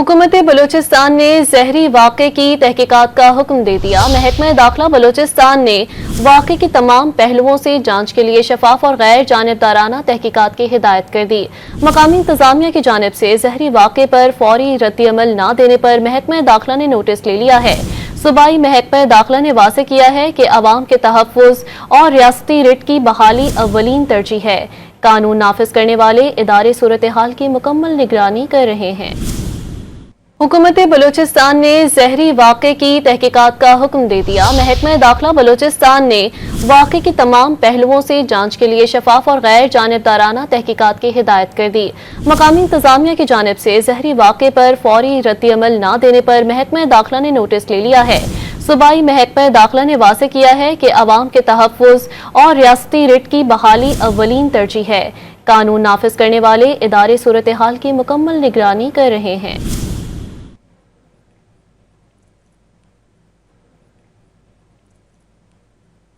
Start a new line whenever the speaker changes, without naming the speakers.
हुकूमत बलूचिस्तान ने जहरी वाक़े की तहकीकात का हुक्म दे दिया। महकमा दाखिला बलूचिस्तान ने वाक़े की तमाम पहलुओं से जांच के लिए शफाफ और गैर जानिबदाराना तहकीकात की हिदायत कर दी। मकामी इंतजामिया की जानिब से जहरी वाक़े पर फौरी रद्द-ए-अमल न देने पर महकमा दाखिला ने नोटिस ले लिया है। सूबाई महकमा दाखिला ने वाज़ेह किया है कि अवाम के तहफ़्फ़ुज़ और रियासती रिट की बहाली अव्वलीन तरजीह है। कानून नाफिज करने वाले इदारे सूरत हाल की मुकम्मल निगरानी कर रहे हैं। हुकूमत बलूचिस्तान ने जहरी वाक़े की तहकीकात का हुक्म दे दिया। महकमा दाखिला बलूचिस्तान ने वाक़े की तमाम पहलुओं से जांच के लिए शफाफ और गैर जानिबदाराना तहकीकात की हिदायत कर दी। मकामी इंतजामिया की जानिब से जहरी वाक़े पर फौरी रद्द-ए-अमल न देने पर महकमा दाखिला ने नोटिस ले लिया है। सूबाई महकमा दाखिला ने वाज़ेह किया है कि अवाम के तहफ़्फ़ुज़ और रियासती रिट की बहाली अव्वलीन तरजीह है। कानून नाफिज करने वाले इदारे सूरत हाल की मुकम्मल निगरानी कर रहे हैं।